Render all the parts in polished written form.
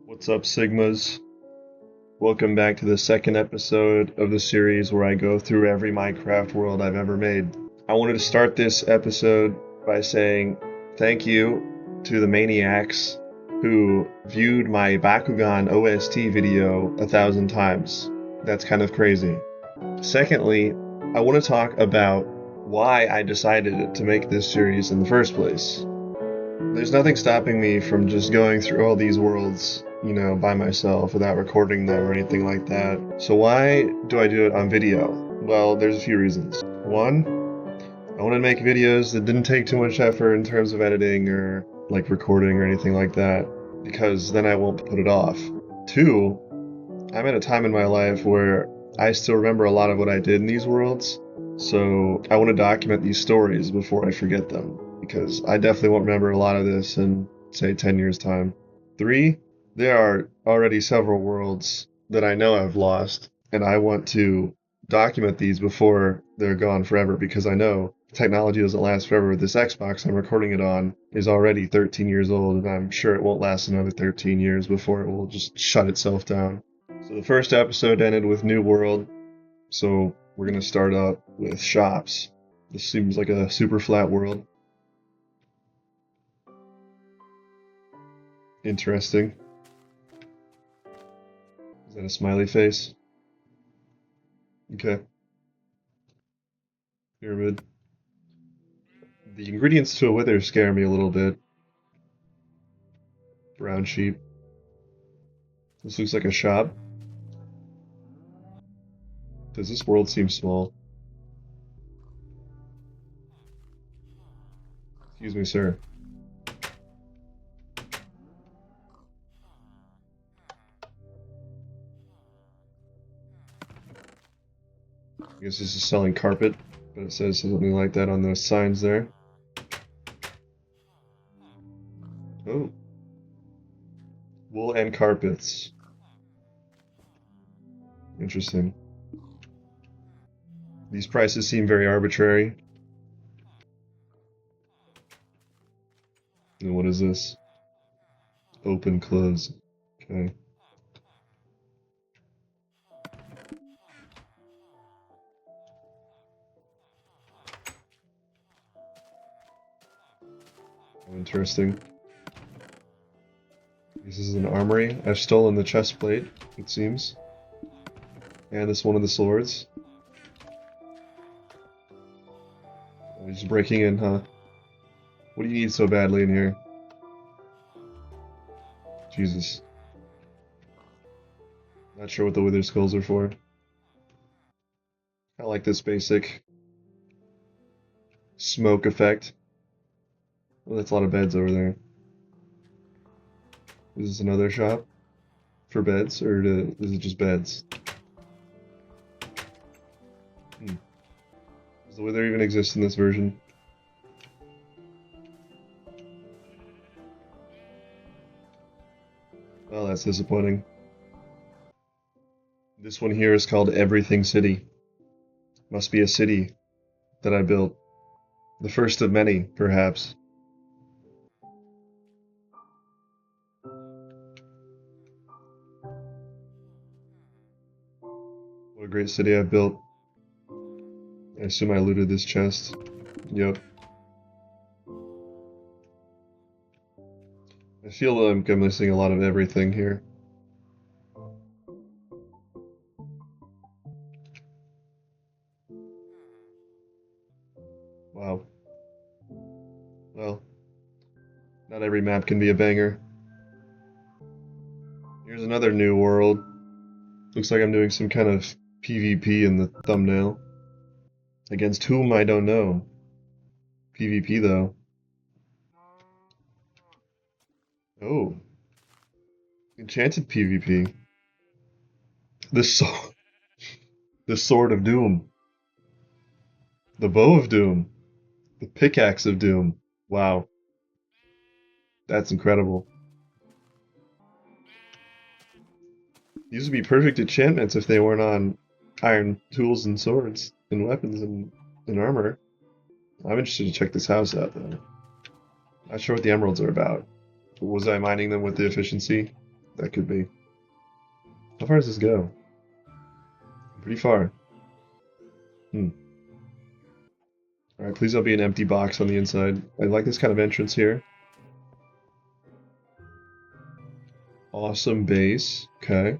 What's up, Sigmas? Welcome back to the second episode of the series where I go through every Minecraft world I've ever made. I wanted to start this episode by saying thank you to the maniacs who viewed my Bakugan OST video 1,000 times. That's kind of crazy. Secondly, I want to talk about why I decided to make this series in the first place. There's nothing stopping me from just going through all these worlds, by myself without recording them or anything like that. So why do I do it on video? Well, there's a few reasons. One, I want to make videos that didn't take too much effort in terms of editing or like recording or anything like that, because then I won't put it off. Two, I'm at a time in my life where I still remember a lot of what I did in these worlds, so I want to document these stories before I forget them, because I definitely won't remember a lot of this in, say, 10 years' time. Three, there are already several worlds that I know I've lost, and I want to document these before they're gone forever, because I know technology doesn't last forever. This Xbox I'm recording it on is already 13 years old, and I'm sure it won't last another 13 years before it will just shut itself down. So the first episode ended with New World, so we're going to start out with shops. This seems like a super flat world. Interesting. Is that a smiley face? Okay. Pyramid. The ingredients to a wither scare me a little bit. Brown sheep. This looks like a shop. Does this world seem small? Excuse me, sir. I guess this is selling carpet, but it says something like that on those signs there. Oh. Wool and carpets. Interesting. These prices seem very arbitrary. And what is this? Open, close. Okay. Interesting. This is an armory. I've stolen the chest plate, it seems. And this one of the swords. Oh, he's breaking in, huh? What do you need so badly in here? Jesus. Not sure what the wither skulls are for. I like this basic smoke effect. Oh, that's a lot of beds over there. Is this another shop for beds, or is it just beds? Does the wither even exist in this version? Well, that's disappointing. This one here is called Everything City. Must be a city that I built. The first of many, perhaps. What a great city I've built. I assume I looted this chest. Yep. I feel like I'm missing a lot of everything here. Wow. Well, not every map can be a banger. Here's another new world. Looks like I'm doing some kind of PvP in the thumbnail. Against whom, I don't know. PvP, though. Oh. Enchanted PvP. The sword. The Sword of Doom. The Bow of Doom. The Pickaxe of Doom. Wow. That's incredible. These would be perfect enchantments if they weren't on iron tools and swords and weapons and armor. I'm interested to check this house out, though. Not sure what the emeralds are about. Was I mining them with the efficiency? That could be. How far does this go? Pretty far. Alright, please don't be an empty box on the inside. I like this kind of entrance here. Awesome base. Okay.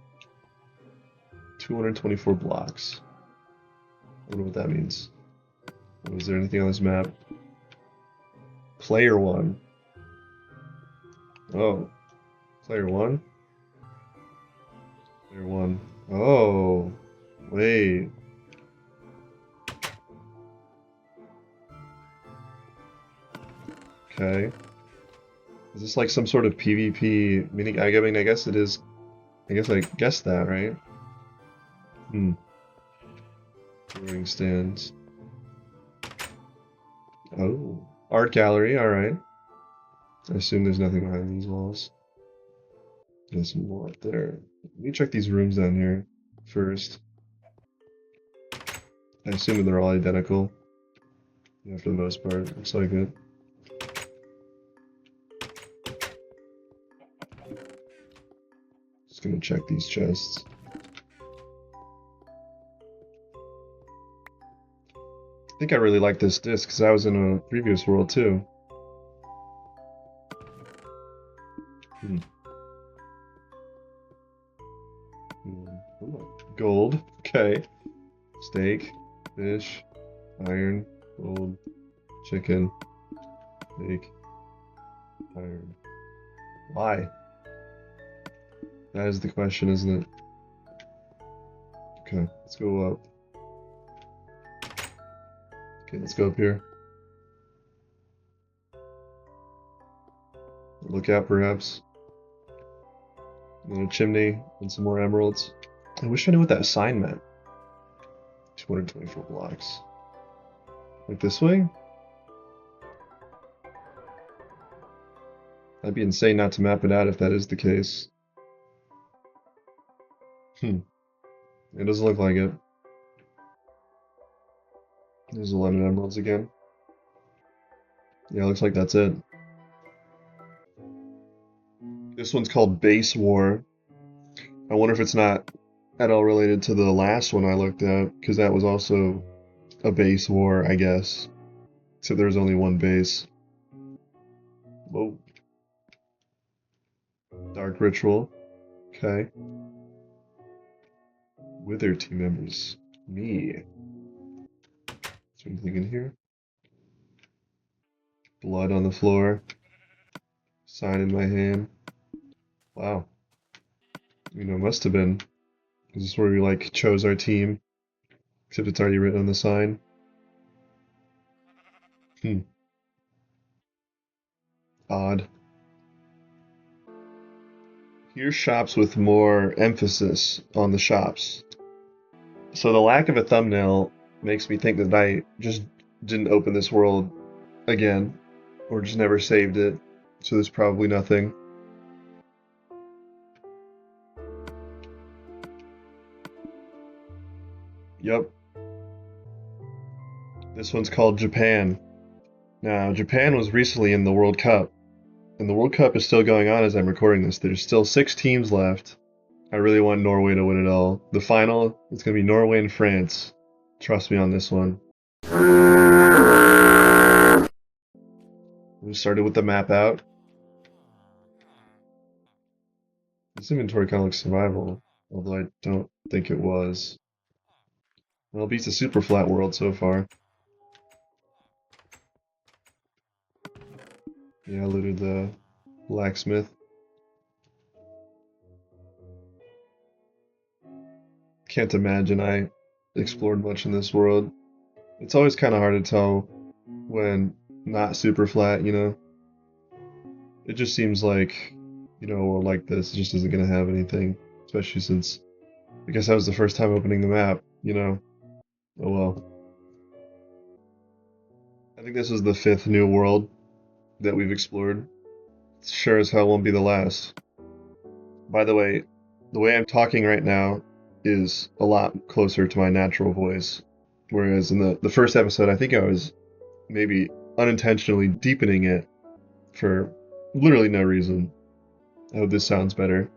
224 blocks. I wonder what that means. Is there anything on this map? Player 1. Oh. Player 1? Player 1. Oh. Wait. Okay. Is this like some sort of PvP mini? I mean, I guess it is. I guess I guessed that, right? Brewing stands. Oh. Art gallery, alright. I assume there's nothing behind these walls. There's some more up there. Let me check these rooms down here first. I assume that they're all identical. Yeah, for the most part. Looks like it. Just gonna check these chests. I think I really like this disc because I was in a previous world too. Gold. Okay. Steak. Fish. Iron. Gold. Chicken. Steak. Iron. Why? That is the question, isn't it? Okay, let's go up. Okay, let's go up here. Look out, perhaps. And then a chimney and some more emeralds. I wish I knew what that sign meant. 224 blocks. Like this way? That'd be insane not to map it out if that is the case. It doesn't look like it. There's 11 emeralds again. Yeah, looks like that's it. This one's called Base War. I wonder if it's not at all related to the last one I looked at, because that was also a base war, I guess. Except there's only one base. Whoa. Dark Ritual. Okay. Wither team members. Me. Is there anything in here? Blood on the floor. Sign in my hand. Wow. You know, must have been. Is this where we, like, chose our team? Except it's already written on the sign. Odd. Here's shops with more emphasis on the shops. So the lack of a thumbnail makes me think that I just didn't open this world again, or just never saved it, so there's probably nothing. Yep. This one's called Japan. Now, Japan was recently in the World Cup, and the World Cup is still going on as I'm recording this. There's still 6 teams left. I really want Norway to win it all. The final is going to be Norway and France. Trust me on this one. We started with the map out. This inventory kind of looks survival, although I don't think it was. Well, it beats the super flat world so far. Yeah, I looted the blacksmith. Can't imagine I explored much in this world. It's always kind of hard to tell when not super flat, you know? It just seems like, you know, a world like this just isn't going to have anything, especially since I guess that was the first time opening the map, you know? Oh well. I think this is the 5th new world that we've explored. It sure as hell won't be the last. By the way I'm talking right now is a lot closer to my natural voice. Whereas in the first episode, I think I was maybe unintentionally deepening it for literally no reason. I hope this sounds better.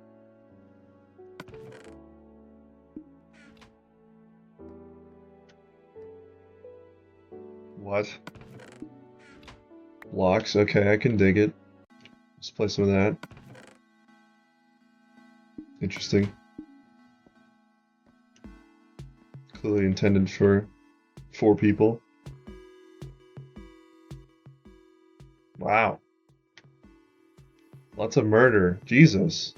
What? Blocks, okay, I can dig it. Let's play some of that. Interesting. Clearly intended for 4 people. Wow. Lots of murder. Jesus.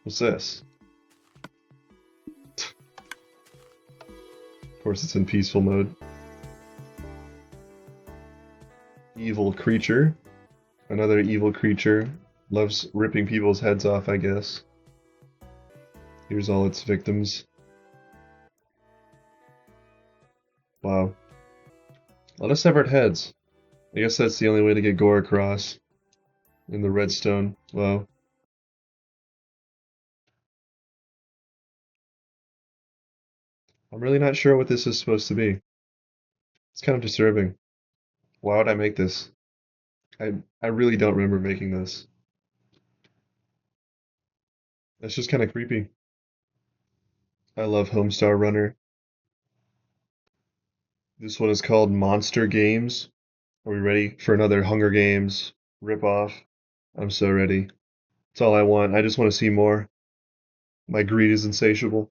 What's this? Of course it's in peaceful mode. Evil creature. Another evil creature. Loves ripping people's heads off, I guess. Here's all its victims. Wow. A lot of severed heads. I guess that's the only way to get gore across. In the redstone. Wow. I'm really not sure what this is supposed to be. It's kind of disturbing. Why would I make this? I really don't remember making this. That's just kind of creepy. I love Homestar Runner. This one is called Monster Games. Are we ready for another Hunger Games ripoff? I'm so ready. That's all I want. I just want to see more. My greed is insatiable.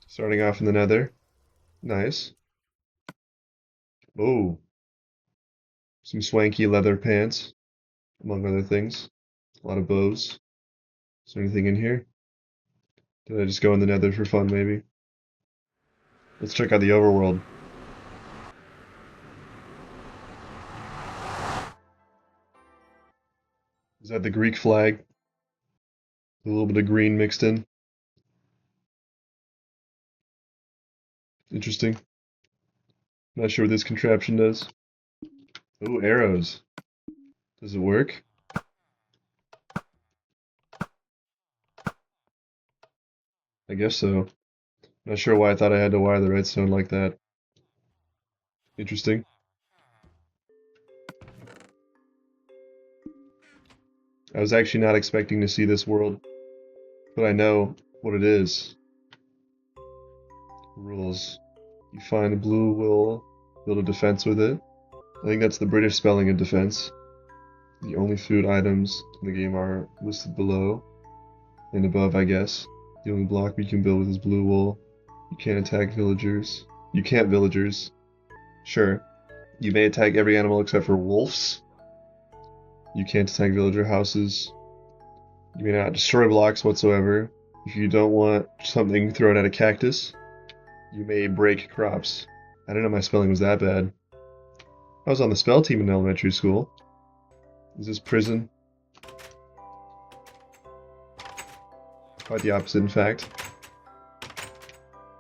Starting off in the Nether. Nice. Oh, some swanky leather pants, among other things. A lot of bows. Is there anything in here? Did I just go in the Nether for fun, maybe? Let's check out the overworld. Is that the Greek flag? A little bit of green mixed in. Interesting. Not sure what this contraption does. Oh, arrows. Does it work? I guess so. Not sure why I thought I had to wire the redstone like that. Interesting. I was actually not expecting to see this world, but I know what it is. Rules. You find a blue wool, build a defense with it. I think that's the British spelling of defense. The only food items in the game are listed below and above, I guess. The only block we can build with is blue wool. You can't attack villagers. You can't villagers. Sure. You may attack every animal except for wolves. You can't attack villager houses. You may not destroy blocks whatsoever. If you don't want something thrown at a cactus, you may break crops. I didn't know my spelling was that bad. I was on the spell team in elementary school. Is this prison? Quite the opposite, in fact.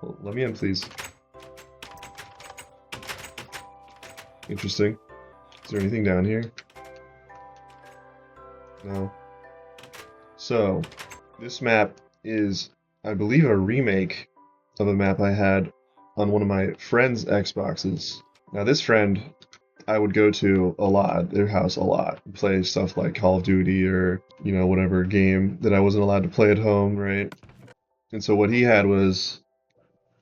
Well, let me in, please. Interesting. Is there anything down here? No. So, this map is, I believe, a remake of a map I had on one of my friend's Xboxes. Now, this friend I would go to a lot, their house a lot, play stuff like Call of Duty or, you know, whatever game that I wasn't allowed to play at home, right? And so what he had was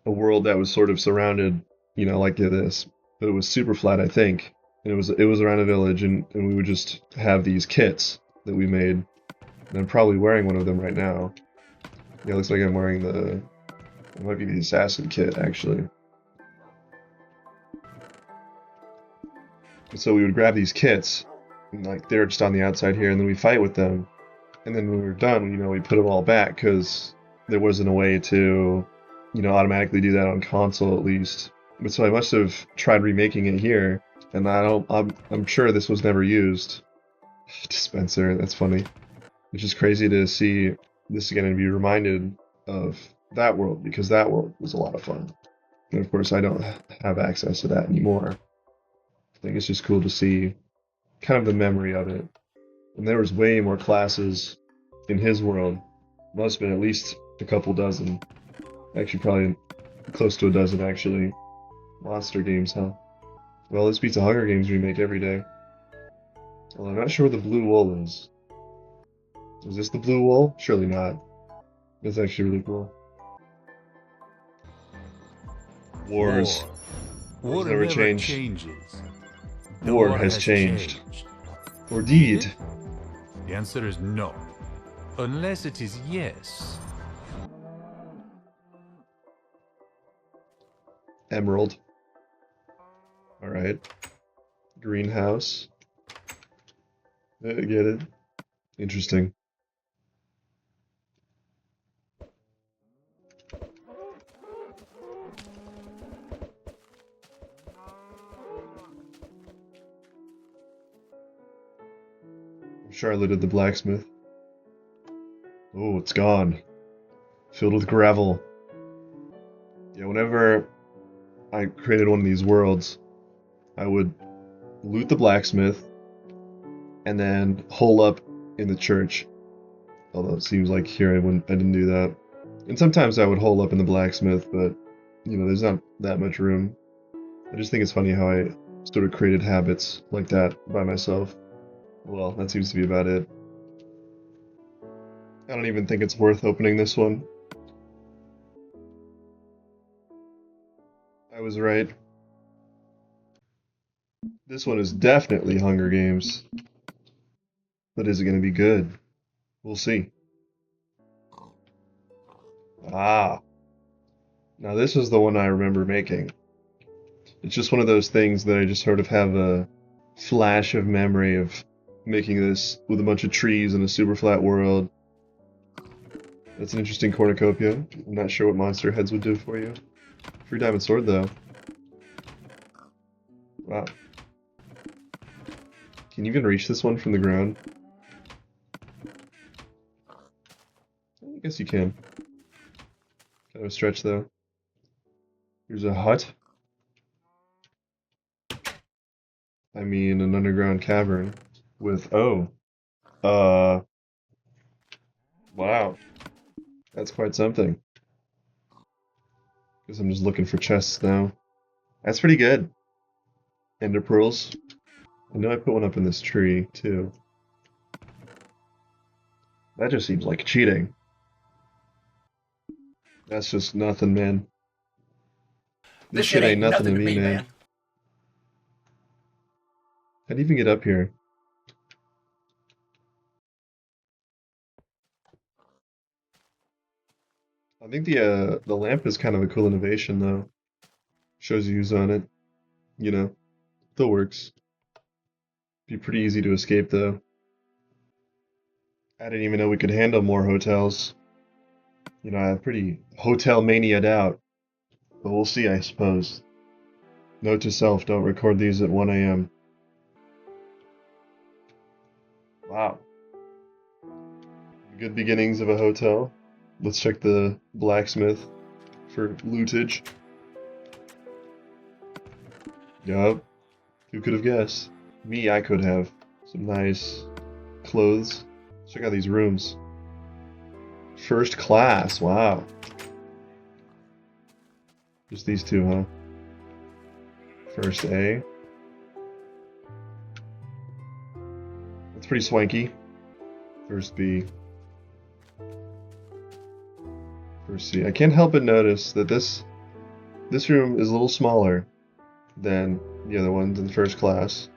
a world that was sort of surrounded, you know, like this, but it was super flat, I think. And it was around a village, and we would just have these kits that we made. And I'm probably wearing one of them right now. Yeah, it looks like I'm wearing it might be the assassin kit, actually. And so we would grab these kits, and like they're just on the outside here, and then we fight with them. And then when we were done, you know, we put them all back because there wasn't a way to, you know, automatically do that on console at least. But so I must have tried remaking it here, and I'm sure this was never used. Dispenser, that's funny. It's just crazy to see this again and be reminded of that world, because that world was a lot of fun. And of course, I don't have access to that anymore. I think it's just cool to see kind of the memory of it. And there was way more classes in his world. Must have been at least a couple dozen. Actually, probably close to a dozen, actually. Monster games, huh? Well, this beats a Hunger Games remake every day. Well, I'm not sure what the blue wool is. Is this the blue wool? Surely not. That's actually really cool. Wars. War Wars never never change. changes. The War has changed. Or did. The answer is no. Unless it is yes. Emerald. Alright. Greenhouse. Get it? Interesting. Charlotte at the blacksmith. Oh, it's gone. Filled with gravel. Yeah, whenever I created one of these worlds, I would loot the blacksmith and then hole up in the church. Although it seems like here I didn't do that. And sometimes I would hole up in the blacksmith, but you know, there's not that much room. I just think it's funny how I sort of created habits like that by myself. Well, that seems to be about it. I don't even think it's worth opening this one. I was right. This one is definitely Hunger Games. But is it going to be good? We'll see. Ah. Now this is the one I remember making. It's just one of those things that I just sort of have a flash of memory of making this with a bunch of trees in a super flat world. That's an interesting cornucopia. I'm not sure what monster heads would do for you. Free diamond sword though. Wow. Can you even reach this one from the ground? I guess you can. Kind of a stretch though. Here's a hut. I mean an underground cavern with wow. That's quite something. Guess I'm just looking for chests now. That's pretty good. Ender pearls. I know I put one up in this tree too. That just seems like cheating. That's just nothing, man. This shit ain't nothing to me, man. How'd you even get up here? I think the lamp is kind of a cool innovation though. Shows you who's on it. You know, still works. Be pretty easy to escape though. I didn't even know we could handle more hotels. You know, I'm pretty hotel mania'd out. But we'll see, I suppose. Note to self, don't record these at 1 a.m. Wow. Good beginnings of a hotel. Let's check the blacksmith for lootage. Yup. Who could have guessed? Me, I could have. Some nice clothes. Check out these rooms. First class, wow. Just these two, huh? First A. That's pretty swanky. First B. First C. I can't help but notice that this room is a little smaller than the other ones in first class.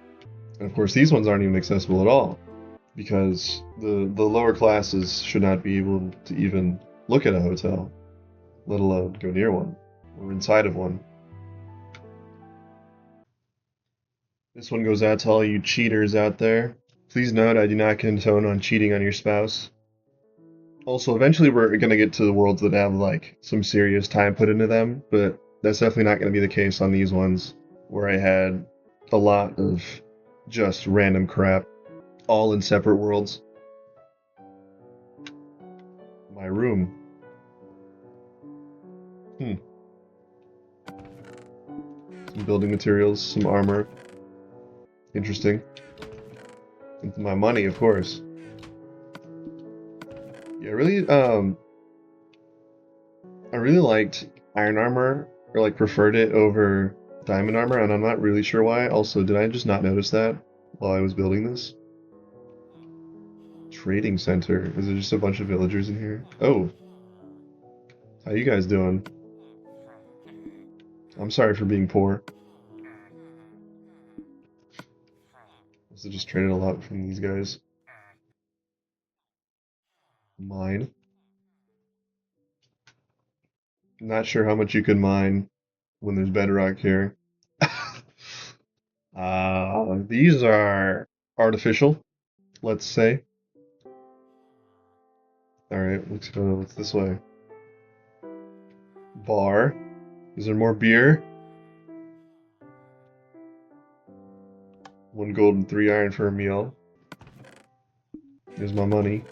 And of course these ones aren't even accessible at all, because the lower classes should not be able to even look at a hotel, let alone go near one or inside of one. This one goes out to all you cheaters out there. Please note I do not condone on cheating on your spouse. Also, eventually we're going to get to the worlds that have like some serious time put into them, but that's definitely not going to be the case on these ones where I had a lot of just random crap, all in separate worlds. My room. Some building materials, some armor. Interesting. And my money, of course. Yeah, I really liked iron armor, or like preferred it over diamond armor, and I'm not really sure why. Also, did I just not notice that while I was building this? Trading center. Is there just a bunch of villagers in here? Oh. How you guys doing? I'm sorry for being poor. Must have just traded a lot from these guys. Mine. Not sure how much you can mine when there's bedrock here. These are artificial, let's say. Alright, let's go. What's this way? Bar. Is there more beer? 1 gold and 3 iron for a meal. Here's my money.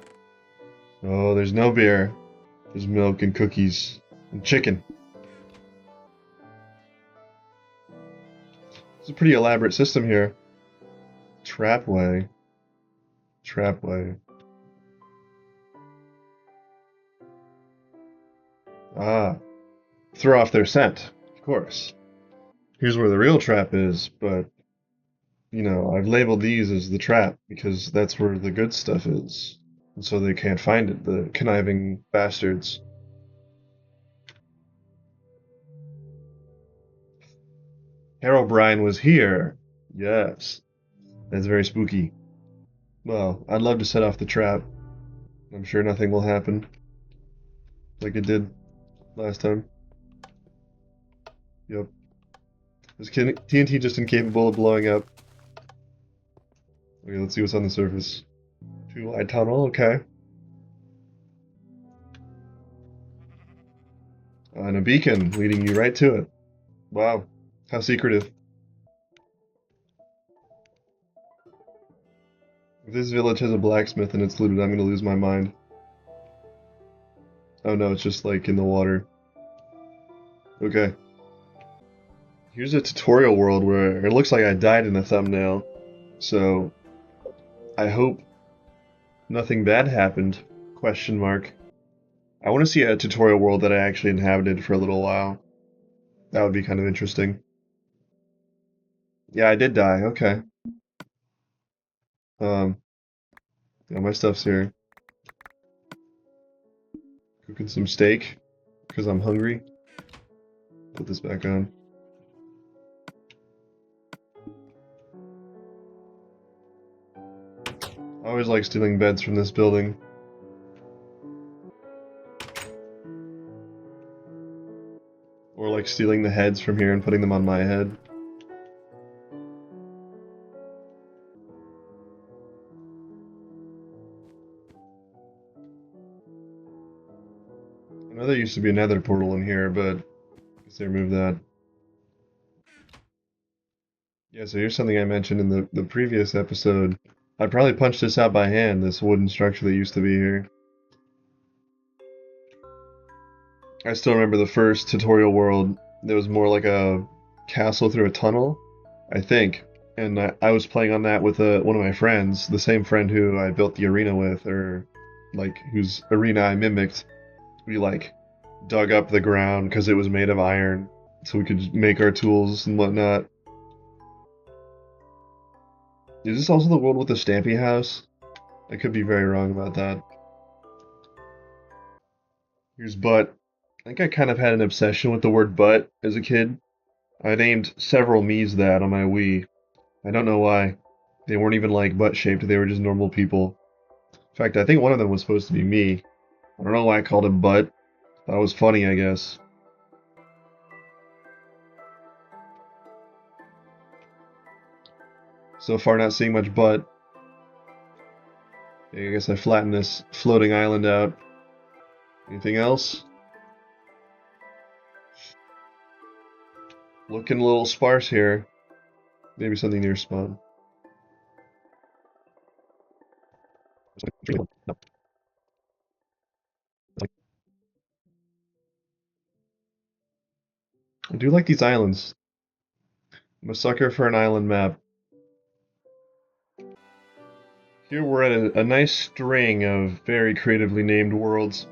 Oh, there's no beer. There's milk and cookies and chicken. It's a pretty elaborate system here. Trapway. Trapway. Ah. Throw off their scent, of course. Here's where the real trap is, but, you know, I've labeled these as the trap because that's where the good stuff is. And so they can't find it, the conniving bastards. Herobrine was here. Yes. That's very spooky. Well, I'd love to set off the trap. I'm sure nothing will happen. Like it did last time. Yep. Is TNT just incapable of blowing up? Okay, let's see what's on the surface. 2-wide tunnel, okay. And a beacon leading you right to it. Wow, how secretive. If this village has a blacksmith and it's looted, I'm gonna lose my mind. Oh no, it's just like in the water. Okay. Here's a tutorial world where it looks like I died in the thumbnail. So, I hope nothing bad happened, question mark. I want to see a tutorial world that I actually inhabited for a little while. That would be kind of interesting. Yeah, I did die, okay. Yeah, my stuff's here. Cooking some steak, because I'm hungry. Put this back on. I always like stealing beds from this building. Or like stealing the heads from here and putting them on my head. I know there used to be another portal in here, but I guess they removed that. Yeah, so here's something I mentioned in the previous episode. I'd probably punch this out by hand, this wooden structure that used to be here. I still remember the first tutorial world. There was more like a castle through a tunnel, I think. And I was playing on that with one of my friends, the same friend who I built the arena with, or like whose arena I mimicked. We like dug up the ground because it was made of iron, so we could make our tools and whatnot. Is this also the world with the Stampy house? I could be very wrong about that. Here's butt. I think I kind of had an obsession with the word butt as a kid. I named several Miis that on my Wii. I don't know why. They weren't even like butt shaped, they were just normal people. In fact, I think one of them was supposed to be me. I don't know why I called him butt. That was funny, I guess. So far, not seeing much butt. I guess I flattened this floating island out. Anything else? Looking a little sparse here. Maybe something near spawn. No. I do like these islands. I'm a sucker for an island map. Here we're at a nice string of very creatively named worlds.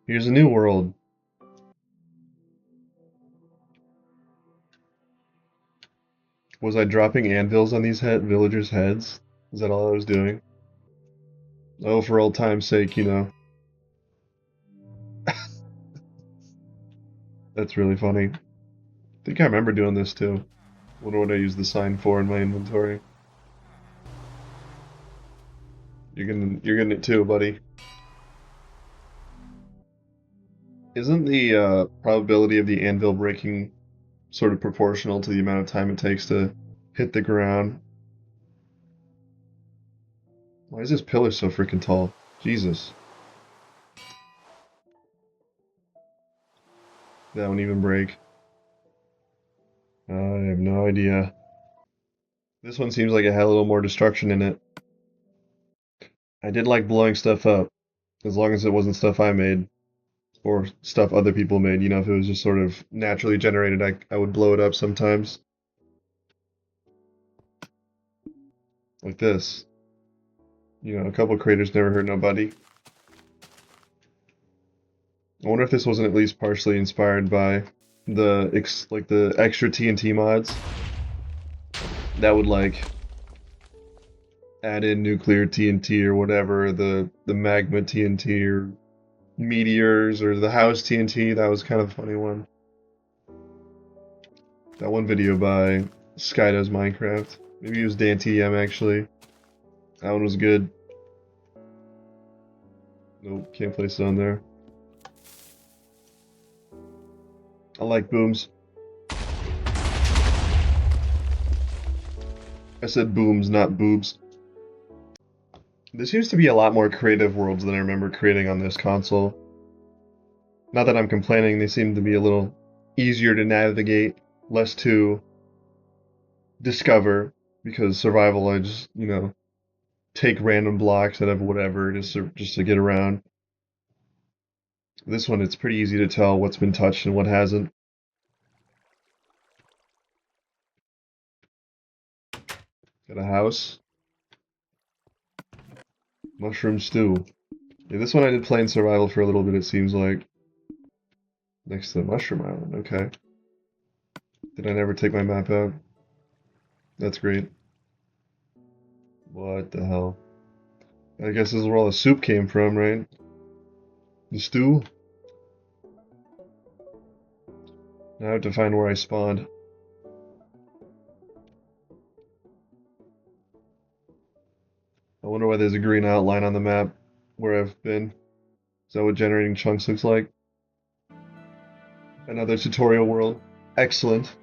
Here's a new world. Was I dropping anvils on these villagers' heads? Is that all I was doing? Oh, for old time's sake, you know. That's really funny. think I remember doing this too. Wonder what I use the sign for in my inventory. You're getting it too, buddy. Isn't the probability of the anvil breaking sort of proportional to the amount of time it takes to hit the ground? Why is this pillar so freaking tall? Jesus. That won't even break. I have no idea. This one seems like it had a little more destruction in it. I did like blowing stuff up, as long as it wasn't stuff I made, or stuff other people made. You know, if it was just sort of naturally generated, I would blow it up sometimes. Like this. You know, a couple craters never hurt nobody. I wonder if this wasn't at least partially inspired by the extra TNT mods that would like add in nuclear TNT or whatever, the magma TNT or meteors or the house TNT. That was kind of a funny one. That one video by Sky Does Minecraft. Maybe it was DanTM actually. That one was good. Nope, can't place it on there. I like booms. I said booms, not boobs. There seems to be a lot more creative worlds than I remember creating on this console. Not that I'm complaining, they seem to be a little easier to navigate, less to discover, because survival I just, you know, take random blocks out of whatever just to get around. This one, it's pretty easy to tell what's been touched and what hasn't. Got a house. Mushroom stew. Yeah, this one I did play in survival for a little bit, it seems like. Next to the mushroom island, okay. Did I never take my map out? That's great. What the hell? I guess this is where all the soup came from, right? The stew? Now I have to find where I spawned. I wonder why there's a green outline on the map where I've been. Is that what generating chunks looks like? Another tutorial world. Excellent.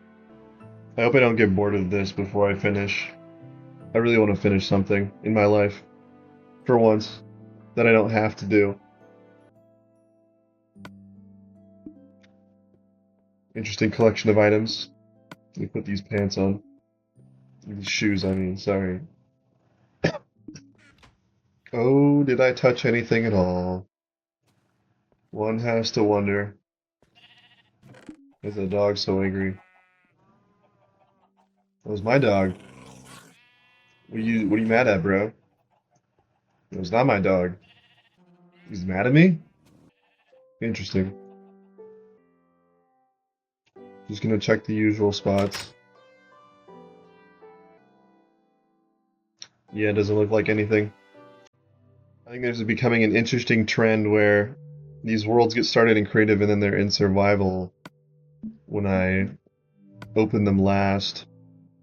I hope I don't get bored of this before I finish. I really want to finish something in my life. For once. That I don't have to do. Interesting collection of items. Let me put these pants on. These shoes, I mean, sorry. Oh, did I touch anything at all? One has to wonder. Why is the dog so angry? That was my dog. What are you mad at, bro? It was not my dog. He's mad at me? Interesting. Just gonna check the usual spots. Yeah, it doesn't look like anything. I think there's becoming an interesting trend where these worlds get started in creative and then they're in survival when I open them last.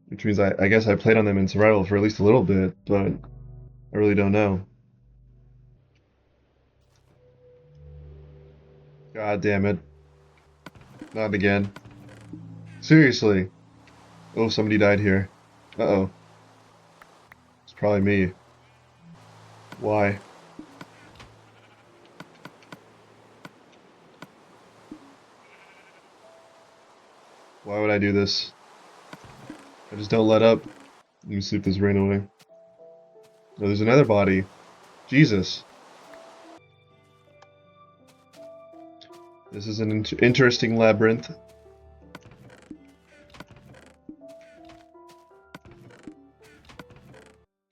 Which means I guess I played on them in survival for at least a little bit, but I really don't know. God damn it. Not again. Seriously. Oh, somebody died here. Uh-oh. It's probably me. Why? Why would I do this? I just don't let up. Let me see if this ran away. Oh, there's another body. Jesus. This is an interesting labyrinth.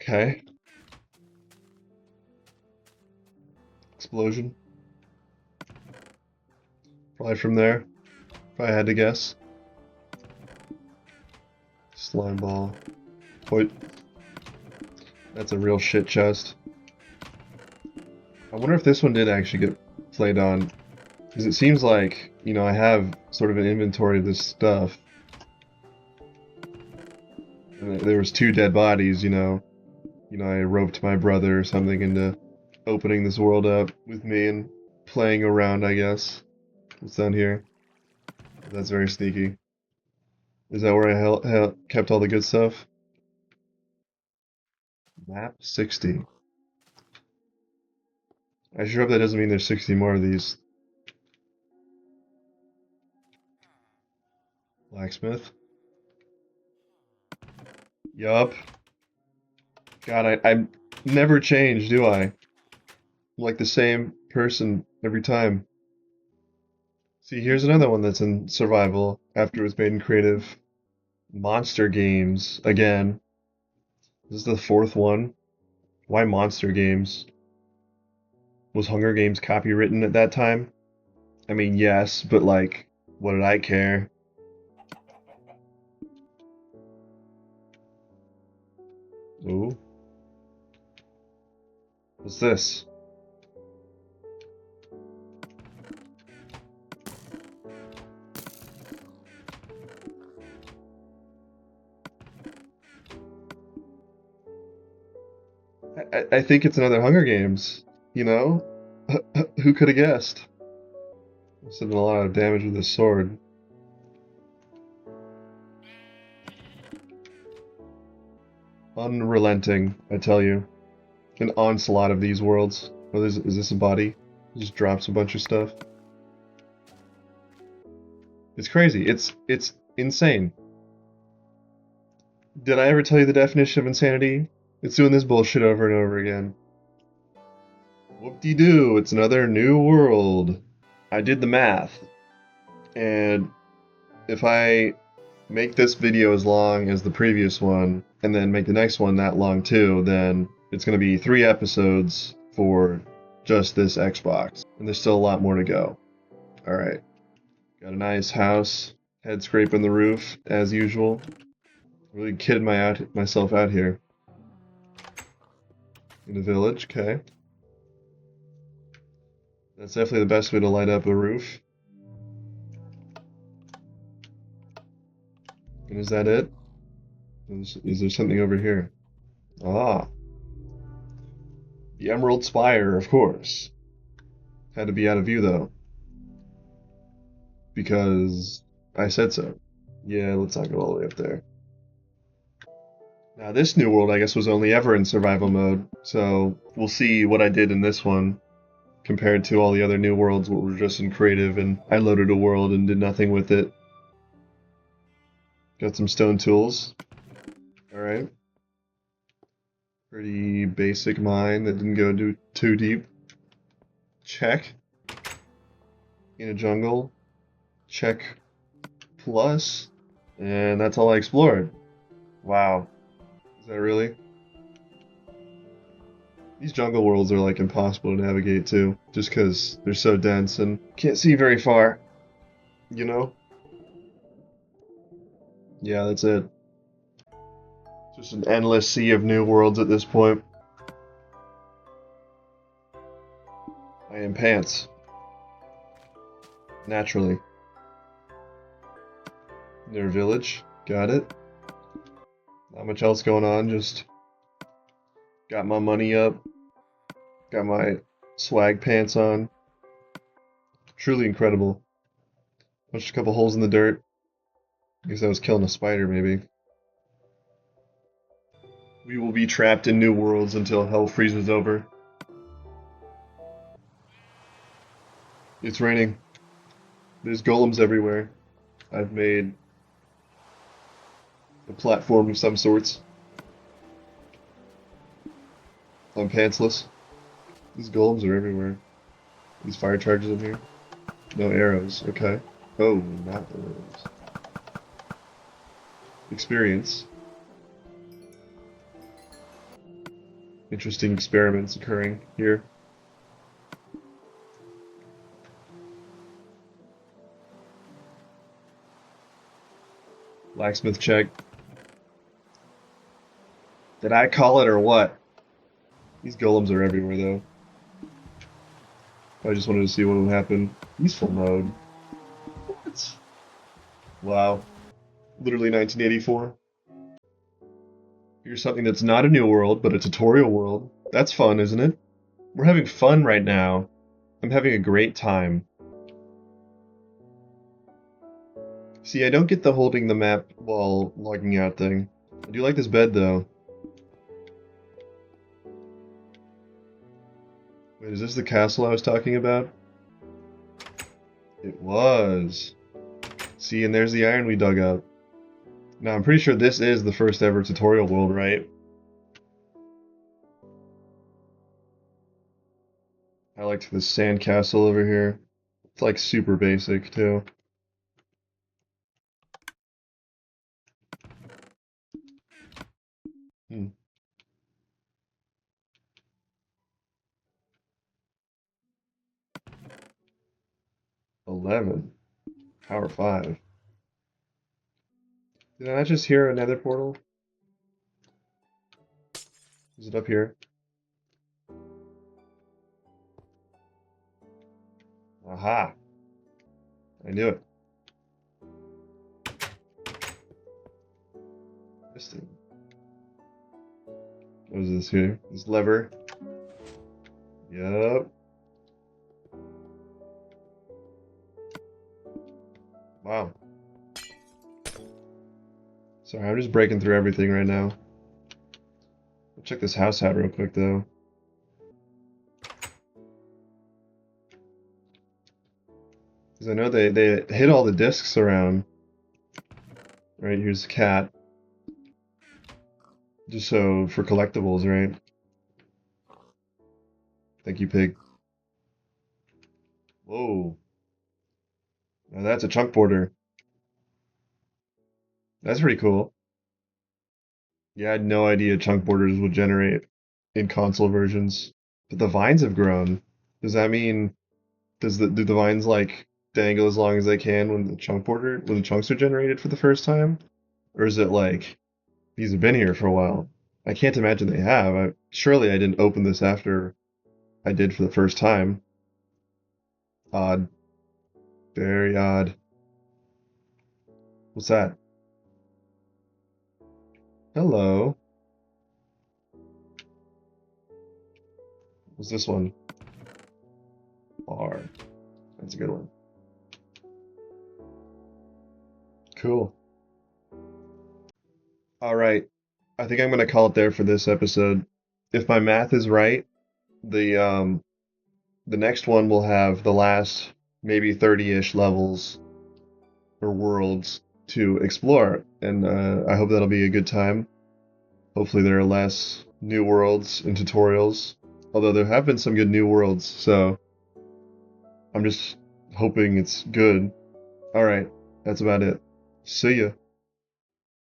Okay. Explosion. Probably from there. If I had to guess. Slime ball. Point. That's a real shit chest. I wonder if this one did actually get played on. Because it seems like, you know, I have sort of an inventory of this stuff. And there was 2 dead bodies, you know. I roped my brother or something into opening this world up with me and playing around, I guess. What's down here? That's very sneaky. Is that where I kept all the good stuff? Map 60. I sure hope that doesn't mean there's 60 more of these. Blacksmith. Yup. God, I never change, do I? I'm like the same person every time. See, here's another one that's in survival after it was made in creative. Monster games, again. This is the 4th one. Why monster games? Was Hunger Games copywritten at that time? I mean, yes, but like, what did I care? Ooh. What's this? I think it's another Hunger Games, you know? Who could have guessed? It's done a lot of damage with this sword. Unrelenting, I tell you. An onslaught of these worlds. Oh, is this a body? It just drops a bunch of stuff. It's crazy. It's insane. Did I ever tell you the definition of insanity? It's doing this bullshit over and over again. Whoop-de-doo, it's another new world. I did the math. And if I make this video as long as the previous one, and then make the next one that long too, then it's going to be 3 episodes for just this Xbox. And there's still a lot more to go. Alright. Got a nice house. Head scraping the roof, as usual. Really kidding myself out here. In a village, okay. That's definitely the best way to light up a roof. And is that it? Is there something over here? Ah. The Emerald Spire, of course. Had to be out of view, though. Because I said so. Yeah, let's not go all the way up there. Now, this new world, I guess, was only ever in survival mode. So, we'll see what I did in this one compared to all the other new worlds that were just in creative, and I loaded a world and did nothing with it. Got some stone tools. Alright. Pretty basic mine that didn't go too deep. Check. In a jungle. Check. Plus. And that's all I explored. Wow. Is that really? These jungle worlds are like impossible to navigate too, just because they're so dense and can't see very far. You know? Yeah, that's it. Just an endless sea of new worlds at this point. I am pants. Naturally. Their village. Got it. Not much else going on, just got my money up. Got my swag pants on. Truly incredible. Punched a couple holes in the dirt. I guess I was killing a spider, maybe. We will be trapped in new worlds until hell freezes over. It's raining. There's golems everywhere. I've made a platform of some sorts. I'm pantsless. These golems are everywhere. These fire charges in here. No arrows. Okay. Oh, not those. Experience. Interesting experiments occurring here. Blacksmith check. Did I call it or what? These golems are everywhere though. I just wanted to see what would happen. Useful mode. What? Wow. Literally 1984. Here's something that's not a new world, but a tutorial world. That's fun, isn't it? We're having fun right now. I'm having a great time. See, I don't get the holding the map while logging out thing. I do like this bed, though. Wait, is this the castle I was talking about? It was. See, and there's the iron we dug up. Now, I'm pretty sure this is the first ever tutorial world, right? I liked this sand castle over here. It's like super basic, too. Hmm. $11. Power 5. Did I not just hear another portal? Is it up here? Aha! I knew it. This thing. What is this here? This lever. Yup. Wow. Sorry, I'm just breaking through everything right now. I'll check this house out real quick, though. Because I know they hid all the discs around. Right, here's the cat. Just so, for collectibles, right? Thank you, pig. Whoa. Now that's a chunk border. That's pretty cool. Yeah, I had no idea chunk borders would generate in console versions. But the vines have grown. Does that mean do the vines like dangle as long as they can when the chunks are generated for the first time? Or is it like these have been here for a while? I can't imagine they have. Surely I didn't open this after I did for the first time. Odd. Very odd. What's that? Hello. What's this one? R. That's a good one. Cool. Alright. I think I'm gonna call it there for this episode. If my math is right, the next one will have the last maybe 30-ish levels or worlds to explore, and I hope that'll be a good time. Hopefully there are less new worlds and tutorials, although there have been some good new worlds, so I'm just hoping it's good. Alright, that's about it. See ya.